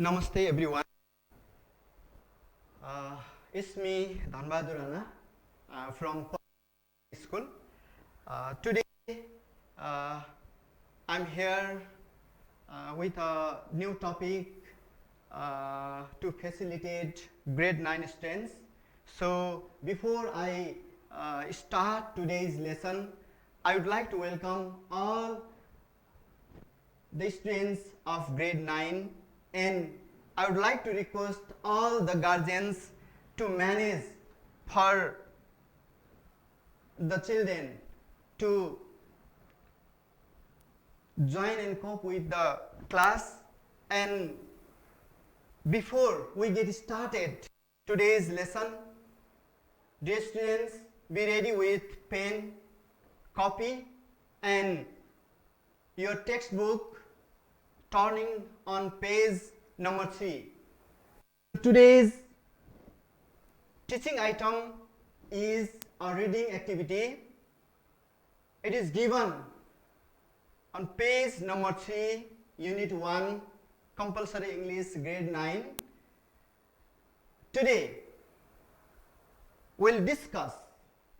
Namaste everyone. It's me Dhanbadur Rana from school. Today I'm here with a new topic to facilitate grade 9 students. So before I start today's lesson, I would like to welcome all the students of grade 9, and I would like to request all the guardians to manage for the children to join and cope with the class. And before we get started today's lesson, dear students, be ready with pen, copy and your textbook, turning on page number 3. Today's teaching item is a reading activity. It is given on page number 3, unit 1, compulsory English grade 9. Today we'll discuss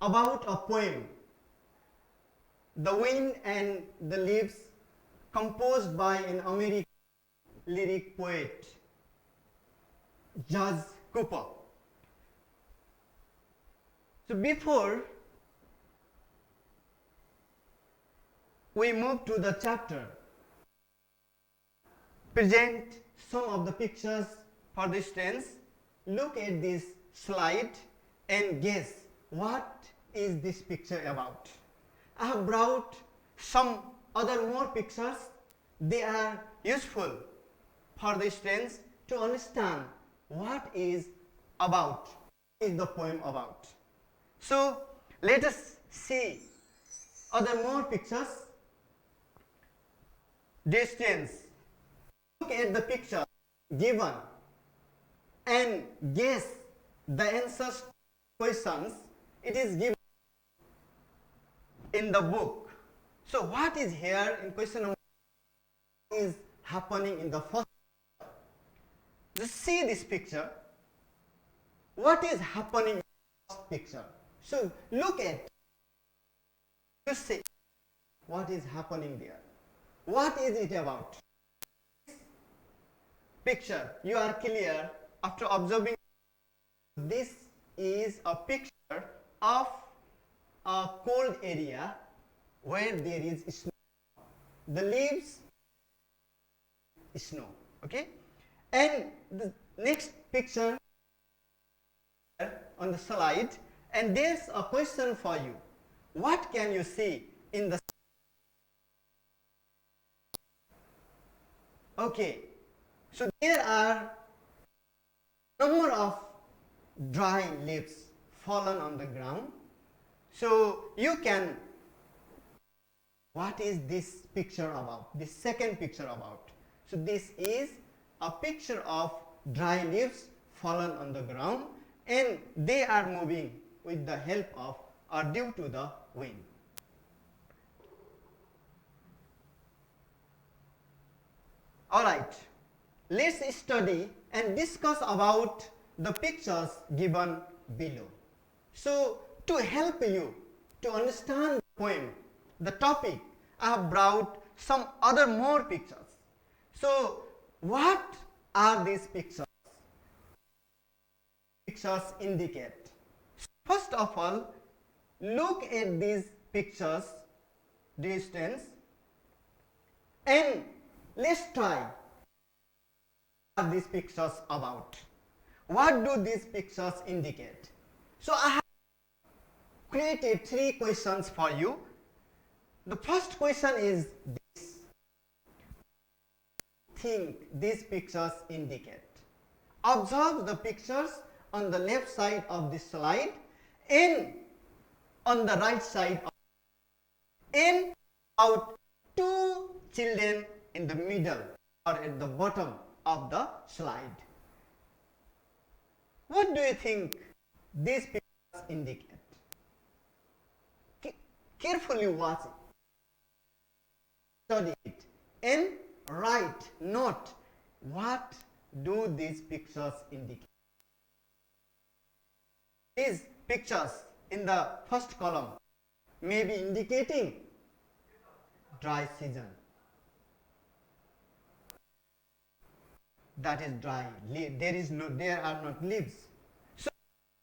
about a poem, The Wind and the Leaves, composed by an American lyric poet, Judge Cooper. So before we move to the chapter, present some of the pictures for the students. Look at this slide and guess what is this picture about. I have brought some other more pictures. They are useful for the students to understand what is the poem about. So let us see other more pictures. Dear students, look at the picture given and guess the answers to questions. It is given in the book. So what is here in question number 1 is happening in the first picture? Just see this picture. What is happening in the first picture? So look at, you see what is happening there. What is it about? Picture, you are clear after observing. This is a picture of a cold area where there is snow. The leaves, snow. Okay, and the next picture on the slide, and there's a question for you. What can you see in the? Okay, so there are number of dry leaves fallen on the ground. So you can, what is this picture about? This second picture about? So this is a picture of dry leaves fallen on the ground, and they are moving with the help of or due to the wind. Alright, let's study and discuss about the pictures given below. So to help you to understand the poem, the topic, I have brought some other more pictures. So what are these pictures? Pictures indicate. First of all, look at these pictures, distance, and let's try what are these pictures about. What do these pictures indicate? So I have created 3 questions for you. The first question is this: think these pictures indicate. Observe the pictures on the left side of this slide and on the right side of, and about 2 children in the middle or at the bottom of the slide. What do you think these pictures indicate? Carefully watch it, study it, and write, note what do these pictures indicate? These pictures in the first column may be indicating dry season. That is dry. There are not leaves. So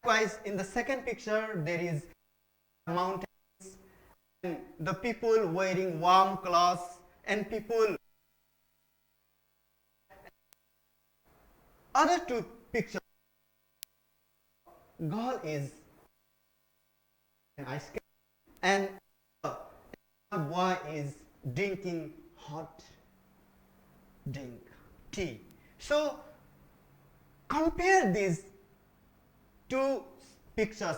likewise, in the second picture, there is mountains and the people wearing warm clothes and people. Other two pictures, girl is ice cream and a boy is drinking hot drink, tea. So compare these two pictures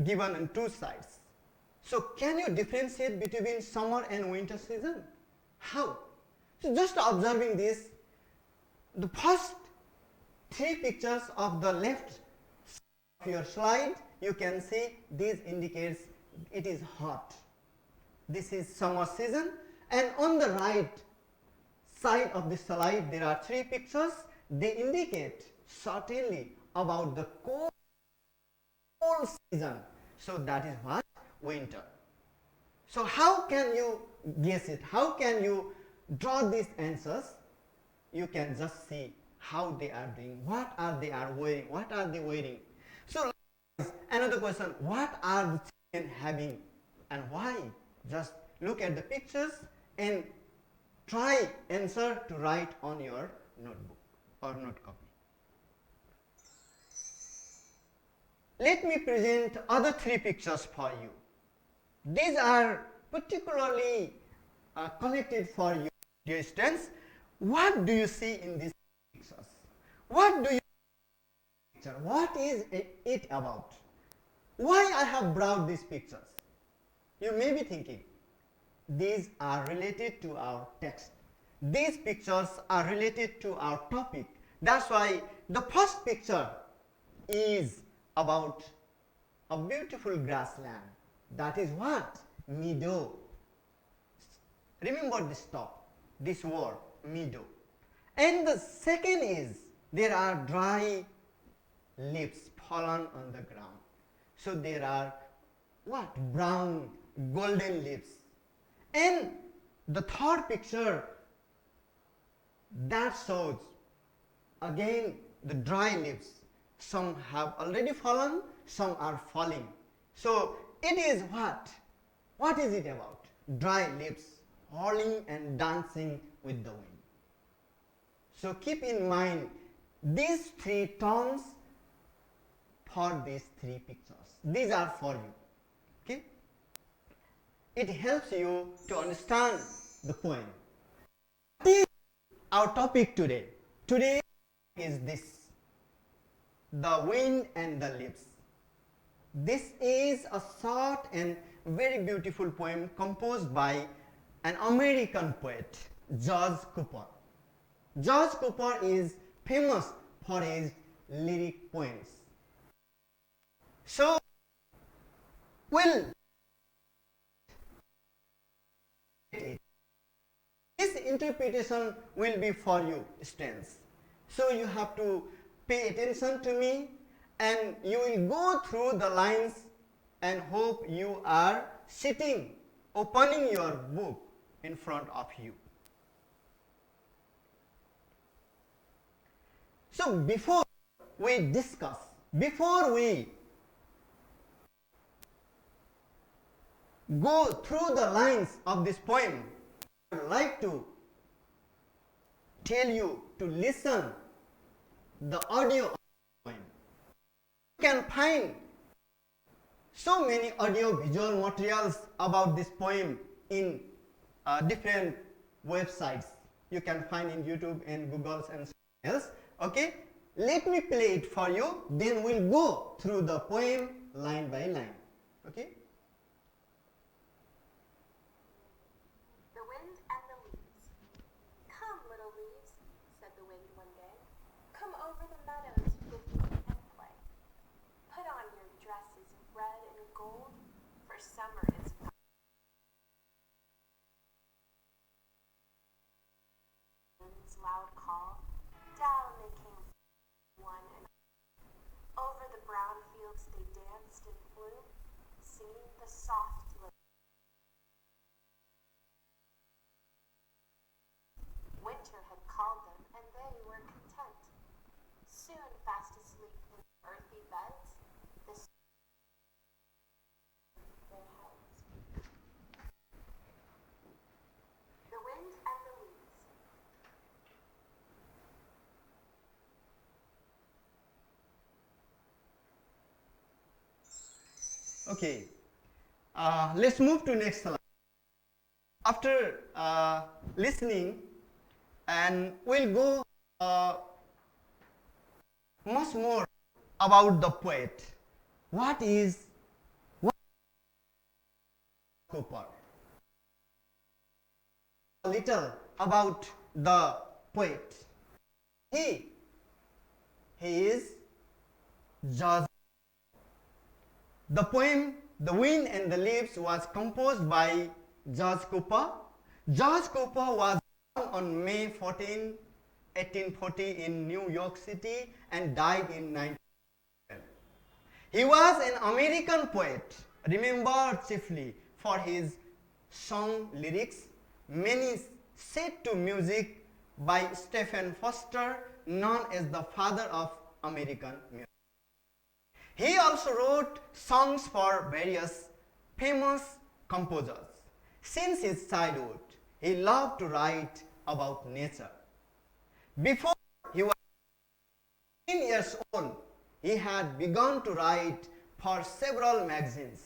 given on two sides. So can you differentiate between summer and winter season? How? So just observing this, the first three pictures of the left of your slide, you can see this indicates it is hot. This is summer season, and on the right side of the slide there are three pictures. They indicate certainly about the cold season. So that is what? Winter. So how can you guess it? How can you draw these answers? You can just see how they are doing, what are they wearing, what are they wearing. So another question, what are the children having and why? Just look at the pictures and try answer to write on your notebook or note copy. Let me present other three pictures for you. These are particularly connected for you, dear students. What do you see in these pictures? What do you see? What is it about? Why I have brought these pictures? You may be thinking, these are related to our text. These pictures are related to our topic. That's why the first picture is about a beautiful grassland. That is what? Meadow. Remember this word, meadow. And the second is, there are dry leaves fallen on the ground. So there are what? Brown, golden leaves. And the third picture, that shows again the dry leaves. Some have already fallen, some are falling. So it is what? What is it about? Dry leaves falling and dancing with the wind. So keep in mind these three terms for these three pictures. These are for you. Okay? It helps you to understand the poem. What is our topic today? Today is this, the wind and the leaves. This is a short and very beautiful poem composed by an American poet, George Cooper. George Cooper is famous for his lyric poems. So, this interpretation will be for you, students. So you have to pay attention to me and you will go through the lines and hope you are sitting, opening your book in front of you. So before we discuss, before we go through the lines of this poem, I would like to tell you to listen the audio of the poem. You can find so many audio visual materials about this poem in different websites. You can find in YouTube and Google and something else. Okay, let me play it for you, then we'll go through the poem line by line. Okay. The wind and the leaves. Come, little leaves, said the wind one day. Come over the meadows with me and play. Put on your dresses of red and gold, for summer is come. Wind's loud call, down they came soft lips. Winter had called them, and they were content. Soon fast asleep in earthy beds, the their heads. The wind and the leaves. Okay, let's move to next slide. After listening, and we'll go much more about the poet. What is Cooper? A little about the poet. He is George. The poem The Wind and the Leaves was composed by George Cooper. George Cooper was born on May 14, 1840 in New York City and died in 1912. He was an American poet, remembered chiefly for his song lyrics, many set to music by Stephen Foster, known as the father of American music. He also wrote songs for various famous composers. Since his childhood, he loved to write about nature. Before he was 10 years old, he had begun to write for several magazines.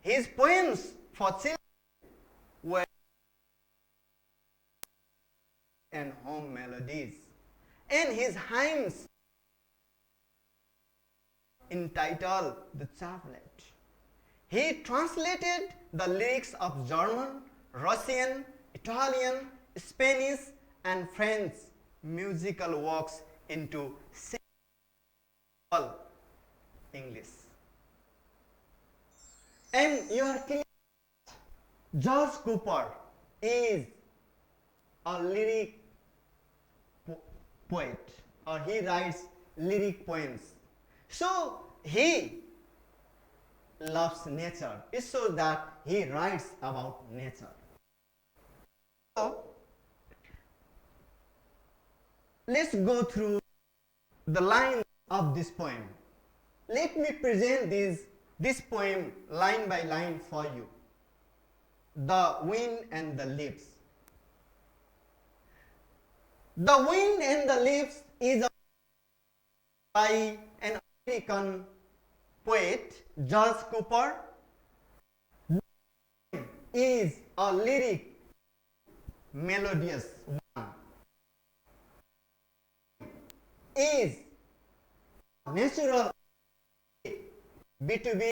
His poems for children were and home melodies, and his hymns entitled The Chaplet. He translated the lyrics of German, Russian, Italian, Spanish, and French musical works into simple English. And you are clear, George Cooper is a lyric poet, or he writes lyric poems. So he loves nature. It's so that he writes about nature. So let's go through the lines of this poem. Let me present this poem line by line for you. The Wind and the Leaves. The Wind and the Leaves is by an American poet, George Cooper. Is a lyric melodious one. Is natural between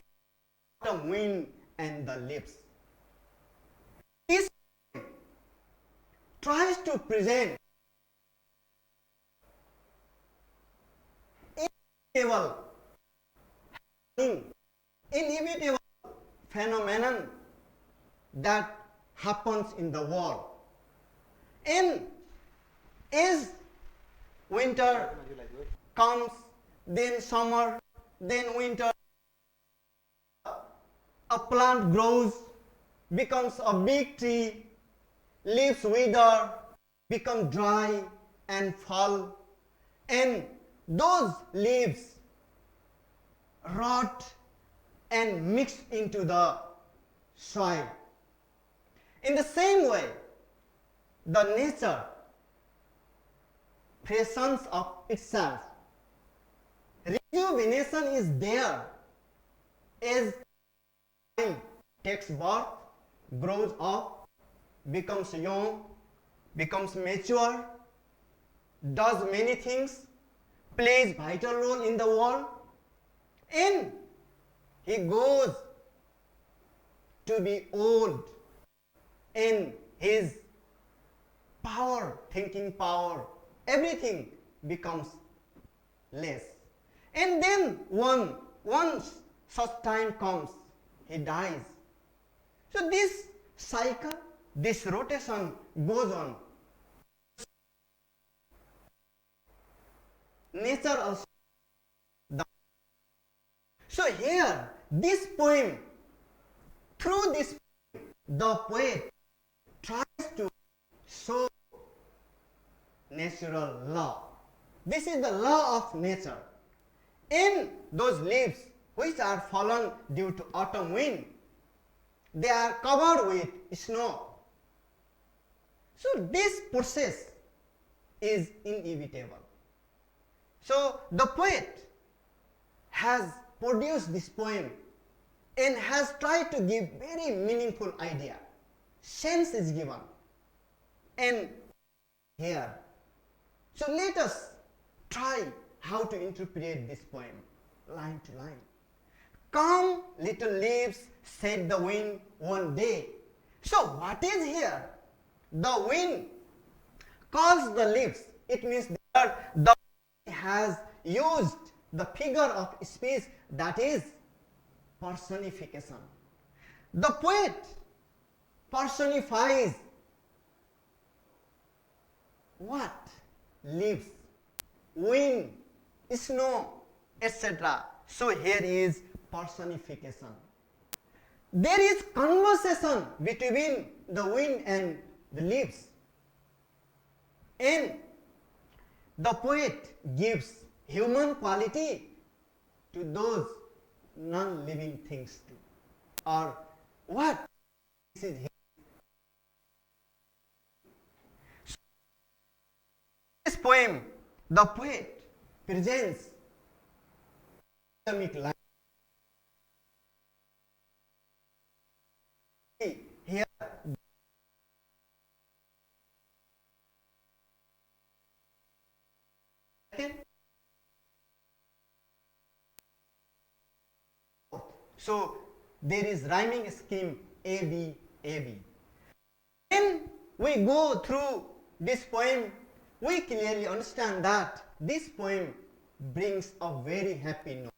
the wind and the leaves. This tries to present inevitable phenomenon that happens in the world. And as winter comes, then summer, then winter, a plant grows, becomes a big tree, leaves wither, become dry and fall, and those leaves rot and mix into the soil. In the same way, the nature freshens up itself. Rejuvenation is there as child takes birth, grows up, becomes young, becomes mature, does many things, plays vital role in the world, and he goes to be old, and his power, thinking power, everything becomes less. And then once such time comes, he dies. So this cycle, this rotation goes on. Nature also. So here this poem, through this poem, the poet tries to show natural law. This is the law of nature. In those leaves which are fallen due to autumn wind, they are covered with snow. So this process is inevitable. So the poet has produced this poem and has tried to give very meaningful idea. Sense is given. And here, so let us try how to interpret this poem line to line. Come, little leaves, said the wind one day. So what is here? The wind calls the leaves. It means that the wind has used the figure of speech, that is personification. The poet personifies what? Leaves, wind, snow, etc. So here is personification. There is conversation between the wind and the leaves. And the poet gives human quality to those non-living things too. Or what? This is his. So, this poem, the poet presents dynamic life. Here, so there is rhyming scheme A B A B. When we go through this poem, we clearly understand that this poem brings a very happy note.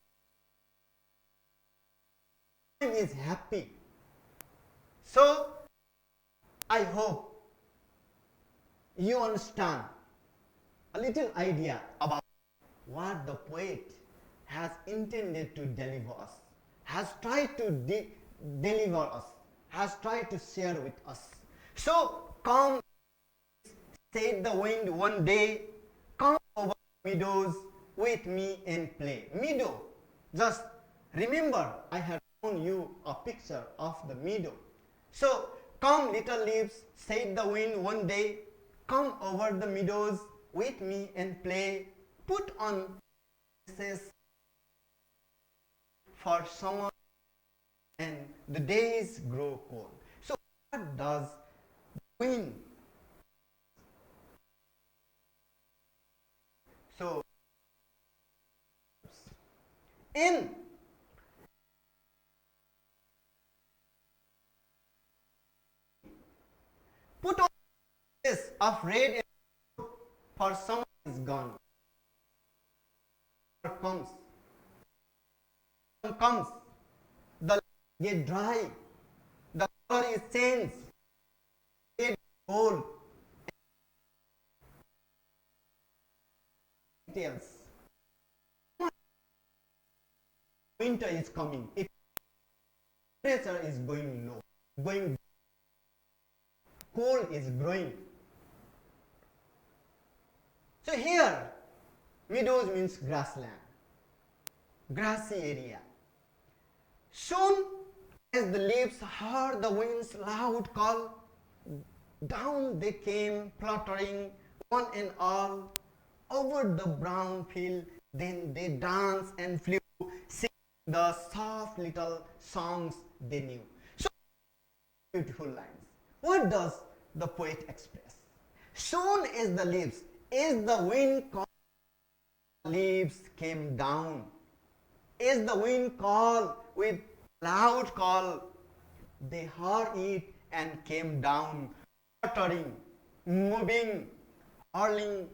Poem is happy. So I hope you understand a little idea about what the poet has intended to deliver us, has tried to deliver us, has tried to share with us. So come, said the wind one day, come over meadows with me and play. Meadow, just remember I had shown you a picture of the meadow. So come little leaves, said the wind one day, come over the meadows with me and play. Put on dresses for summer and the days grow cold. So what does the wind? So in put on this of red and blue, for summer is gone. Comes, the get dry, the color is changed, red, gold, details. Winter is coming. If temperature is going low, going cold is growing. So here, meadows means grassland, grassy area. Soon as the leaves heard the wind's loud call, down they came fluttering, one and all, over the brown field. Then they danced and flew, singing the soft little songs they knew. So beautiful lines. What does the poet express? Soon as the leaves, as the wind called, leaves came down. As the wind called with loud call, they heard it and came down, fluttering, moving, hurling.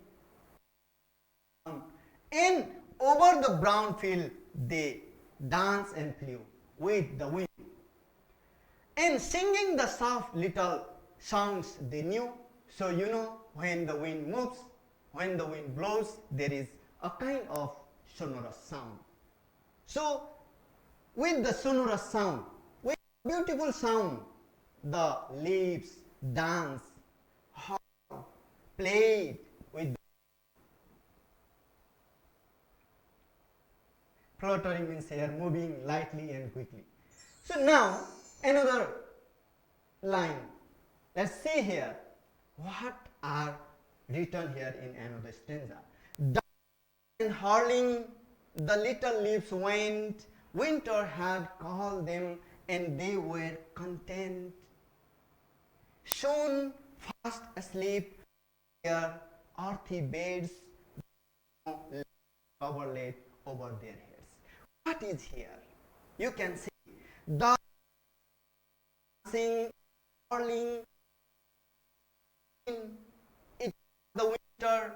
And over the brown field they danced and flew with the wind. And singing the soft little songs they knew. So you know, when the wind moves, when the wind blows, there is a kind of sonorous sound. So with the sonorous sound, with beautiful sound, the leaves dance, hum, played with. Fluttering means here moving lightly and quickly. So now another line. Let's see here what are written here in another stanza. And hurling the little leaves went, winter had called them and they were content. Soon fast asleep, their earthy beds, coverlet over their heads. What is here? You can see dancing, hurling, it the winter,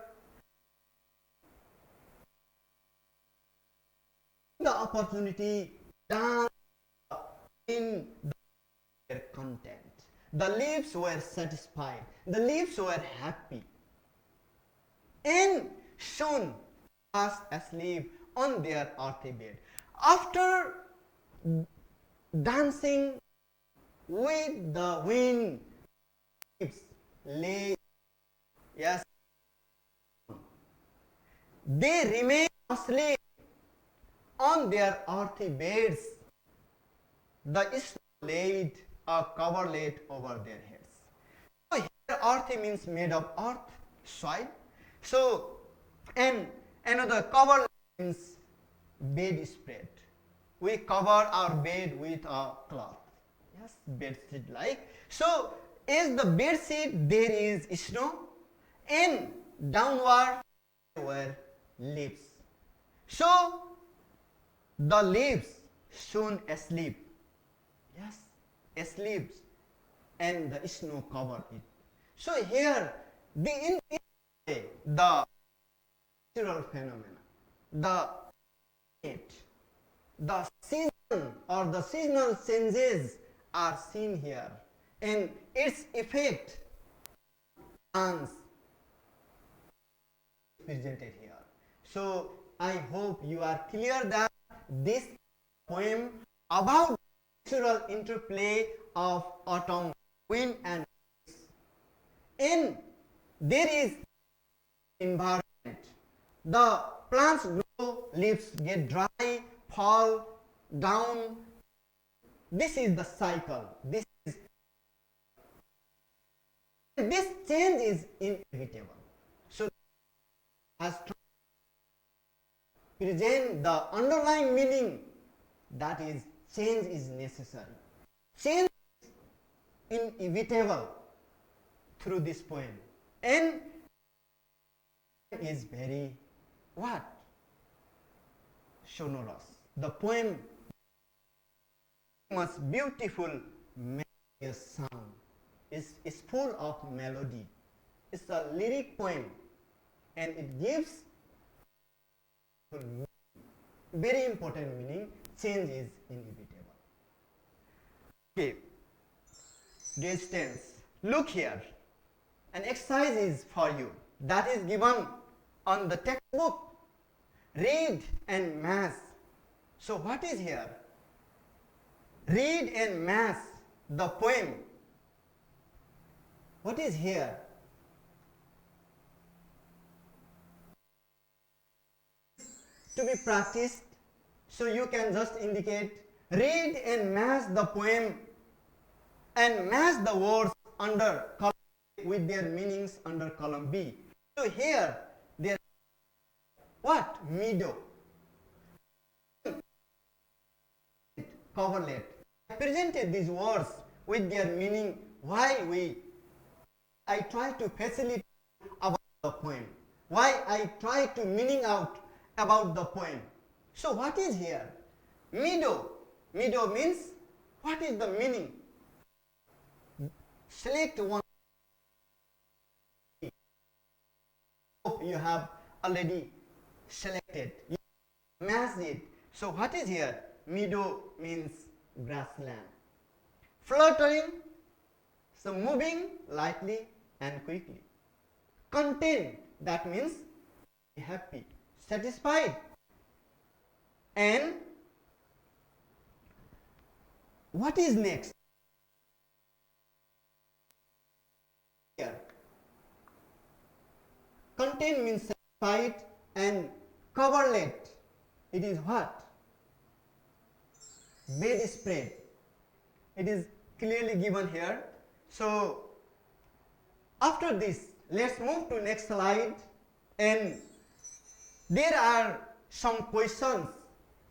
the opportunity, dance in their content. The leaves were satisfied, the leaves were happy, and soon fast asleep on their earthy bed. After dancing with the wind, leaves lay, yes, they remain asleep on their earthy beds. The snow laid a coverlet over their heads. So here earthy means made of earth, soil. So and another coverlet means bedspread. We cover our bed with a cloth. Yes, bedsheet like. So as the bedsheet there is snow and downward were leaves. So the leaves soon asleep. Yes, asleep, and the snow covered it. So here the natural phenomena, the season or the seasonal changes are seen here, and its effect is presented here. So I hope you are clear that this poem about natural interplay of autumn, wind and breeze. And there is environment. The plants grow, leaves get dry, fall down. This is the cycle. This change is inevitable. So as to present the underlying meaning, that is change is necessary. Change is inevitable through this poem, and is very what? Sonorous. The poem much beautiful melodious sound. Is full of melody. It's a lyric poem, and it gives very important meaning. Change is inevitable. Okay, distance. Look here. An exercise is for you that is given on the textbook. Read and match. So what is here? Read and match the poem. What is here? To be practiced, so you can just indicate read and match the poem and match the words under column A with their meanings under column B. So here there what? Meadow, coverlet. I presented these words with their meaning while I try to facilitate about the poem. Why I try to meaning out about the poem. So what is here? Meadow. Meadow means what is the meaning? Select one. Hope you have already selected. You match it. So what is here? Meadow means grassland. Fluttering, so moving lightly and quickly. Content, that means happy, satisfied. And what is next? Here. Contain means satisfied and coverlet. It is what? Bedspread. It is clearly given here. So after this, let's move to next slide, and there are some questions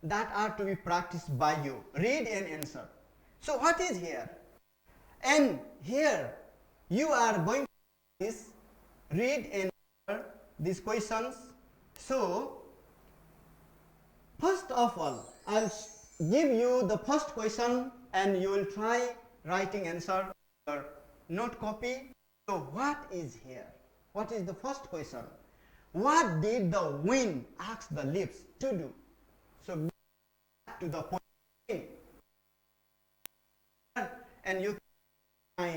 that are to be practiced by you. Read and answer. So what is here? And here you are going to this, read and answer these questions. So first of all, I'll give you the first question and you will try writing answer or note copy. So what is here? What is the first question? What did the wind ask the leaves to do? So back to the point, and you can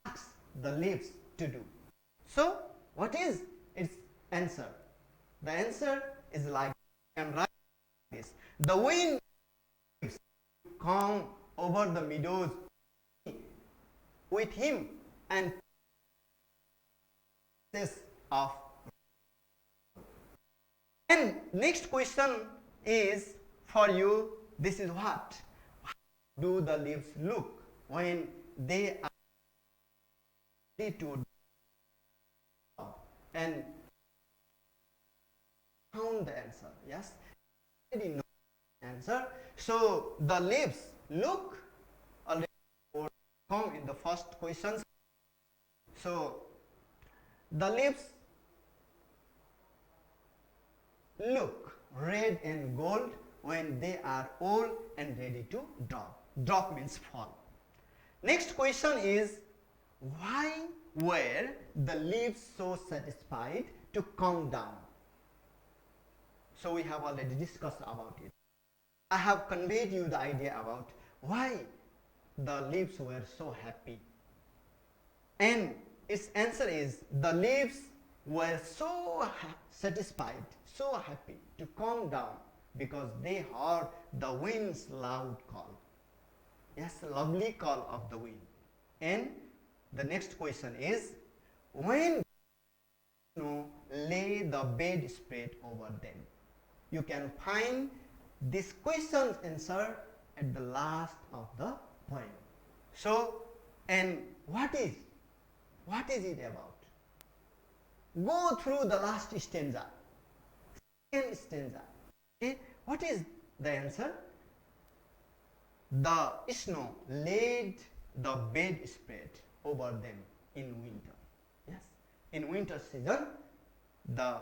ask the leaves to do. So what is its answer? The answer is like, I am writing this. The wind come over the meadows with him and of. And next question is for you. This is what? How do the leaves look when they are ready to and found the answer? Yes, already know the answer. So the leaves look already come in the first questions. So the leaves look red and gold when they are old and ready to drop. Drop means fall. Next question is, why were the leaves so satisfied to come down? So we have already discussed about it. I have conveyed you the idea about why the leaves were so happy. And its answer is, the leaves were so satisfied, so happy to come down because they heard the wind's loud call. Yes, lovely call of the wind. And the next question is, when lay the bedspread over them? You can find this question's answer at the last of the poem. So, and what is it about? Go through the last stanza, second stanza. Okay? What is the answer? The snow laid the bedspread over them in winter. Yes, in winter season, the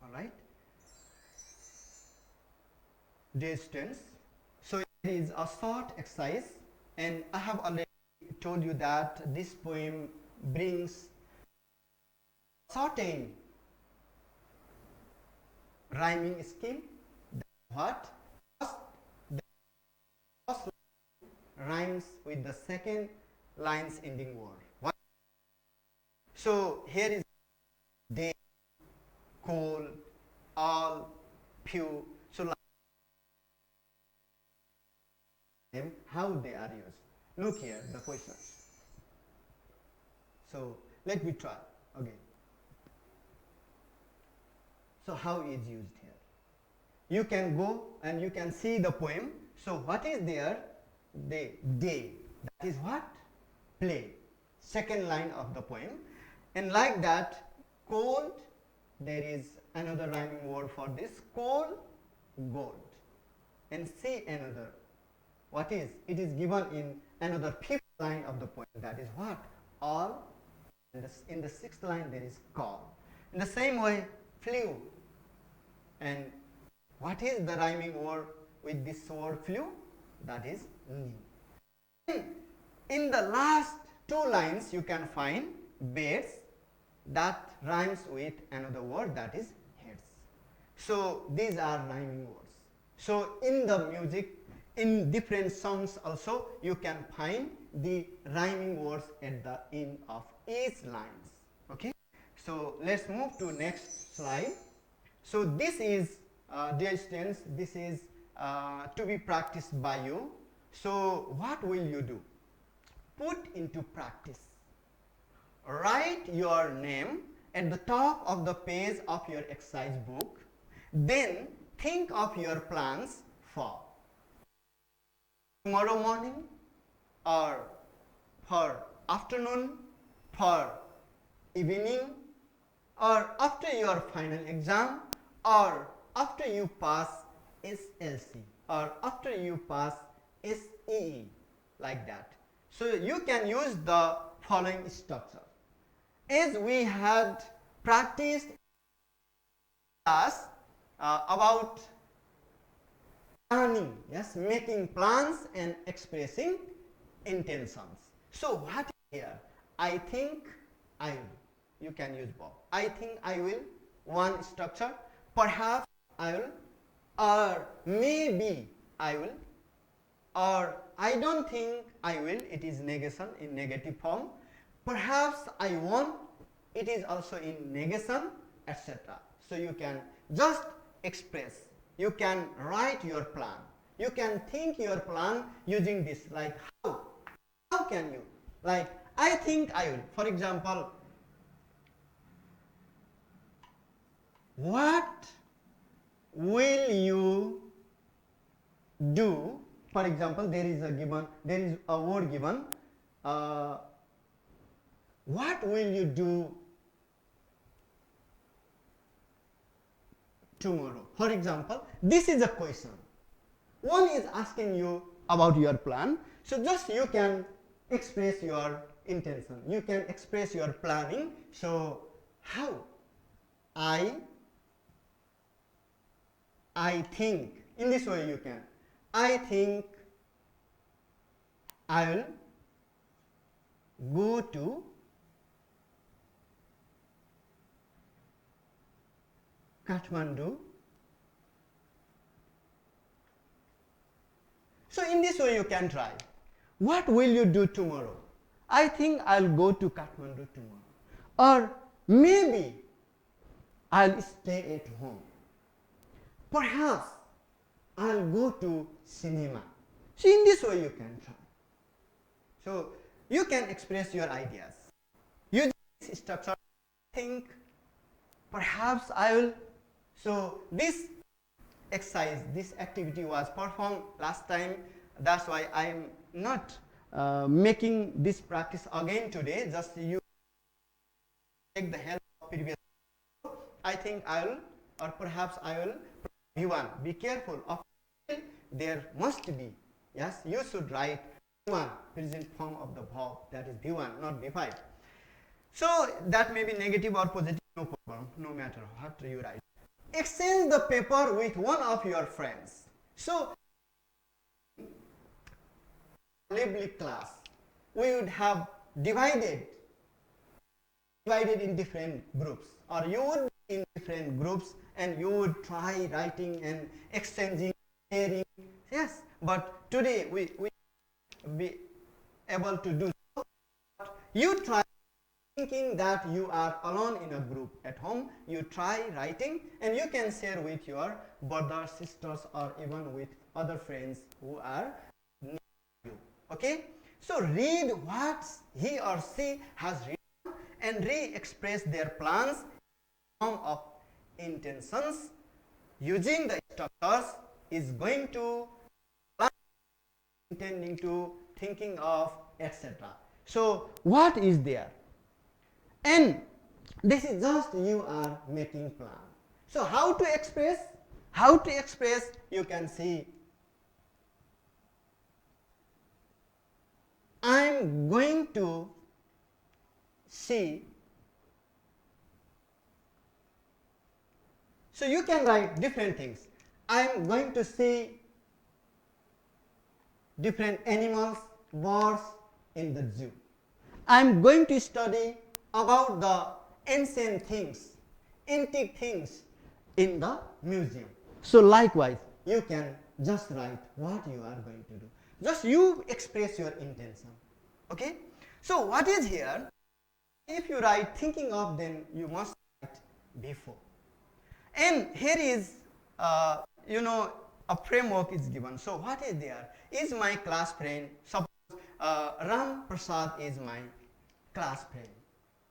all right. Distance. So it is a short exercise, and I have already told you that this poem brings certain rhyming scheme. What? The first line rhymes with the second line's ending word. What? So here is day, cold, all, few. So how they are used. Look here, the questions. So let me try again. So how is used here? You can go and you can see the poem. So what is there? Day. That is what? Play. Second line of the poem. And like that, cold, there is another rhyming word for this. Cold, gold. And see another. What is? It is given in another fifth line of the poem. That is what? All. And in the sixth line there is call. In the same way, flew. And what is the rhyming word with this word flew? That is knee. In the last two lines you can find beds, that rhymes with another word, that is heads. So these are rhyming words. So in the music, in different songs also, you can find the rhyming words at the end of each lines. Okay. So let's move to next slide. So this is dear students, this is to be practiced by you. So what will you do? Put into practice. Write your name at the top of the page of your exercise book. Then think of your plans for tomorrow morning, or for afternoon, for evening, or after your final exam, or after you pass SLC, or after you pass SEE, like that. So you can use the following structure. As we had practiced class about planning, yes, making plans and expressing intentions. So what is here? I think I will. You can use both. I think I will, one structure. Perhaps I will, or maybe I will, or I don't think I will. It is negation in negative form. Perhaps I won't. It is also in negation, etc. So you can just express. You can write your plan. You can think your plan using this, like how? How can you? Like, I think I will. For example, what will you do? For example, there is a word given. What will you do tomorrow? For example, this is a question. One is asking you about your plan. So just you can express your intention. You can express your planning. So how? I think. In this way you can. I think I will go to Kathmandu. So in this way you can try. What will you do tomorrow? I think I'll go to Kathmandu tomorrow. Or maybe I'll stay at home. Perhaps I'll go to cinema. So in this way you can try. So you can express your ideas. Use this structure. Think, perhaps I will. So this exercise, this activity was performed last time. That's why I am not making this practice again today. Just you take the help of previous. I think I will, or perhaps I will. V1. Be careful of there must be. Yes, you should write V1, present form of the verb. That is V1, not V5. So that may be negative or positive, no problem, no matter what you write. Exchange the paper with one of your friends. So lively class, we would have divided in different groups, or you would be in different groups and you would try writing and exchanging, sharing. Yes, but today we be able to do so. You try thinking that you are alone in a group at home. You try writing and you can share with your brothers, sisters, or even with other friends who are near you. Okay, so read what he or she has written and re-express their plans in form of intentions using the structures is going to plan, intending to, thinking of, etc. So what is there? And this is just you are making plan. So how to express? How to express? You can see I am going to see. So you can write different things. I am going to see different animals, birds in the zoo. I am going to study about the ancient things, antique things in the museum. So likewise, you can just write what you are going to do. Just you express your intention. Okay? So what is here? If you write thinking of, then you must write before. And here is you know, a framework is given. So what is there? Is my class friend? Suppose Ram Prasad is my class friend.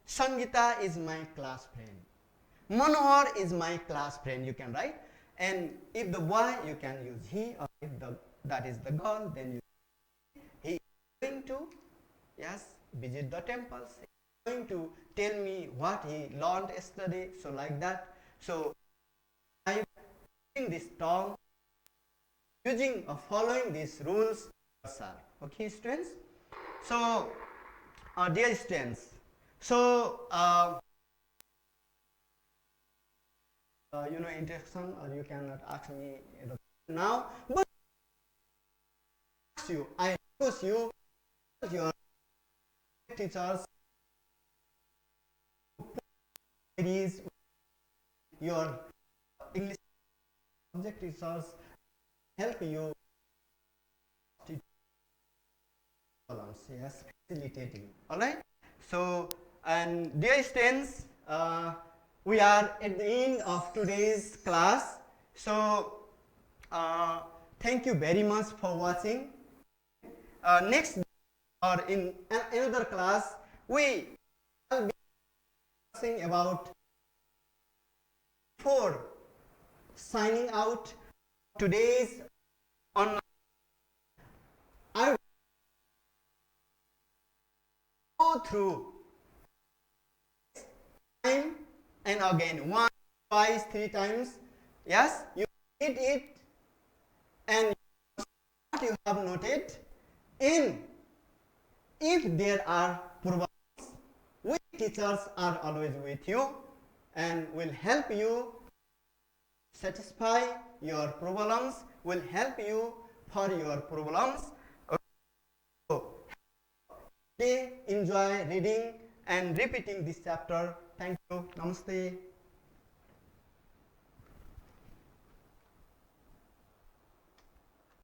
Sangita is my class friend. Manohar is my class friend. You can write. And if the boy, you can use he, or if that is the girl, then you he is going to, yes, visit the temples. He is going to tell me what he learned yesterday. So like that. So I am using this term, using or following these rules, sir. Okay, students. So, dear students, so you know, introduction, or you cannot ask me now, but you, I request you, your teachers, please, your English subject teachers help you to balance, yes, facilitating. All right. So, and dear students, we are at the end of today's class. So, thank you very much for watching. Next or in another class, we will be discussing about before signing out today's online. I will go through time and again, once, twice, three times. Yes, you read it and what you have noted in. If there are problems, we teachers are always with you and will help you satisfy your problems, will help you for your problems. So, enjoy reading and repeating this chapter. Thank you. Namaste.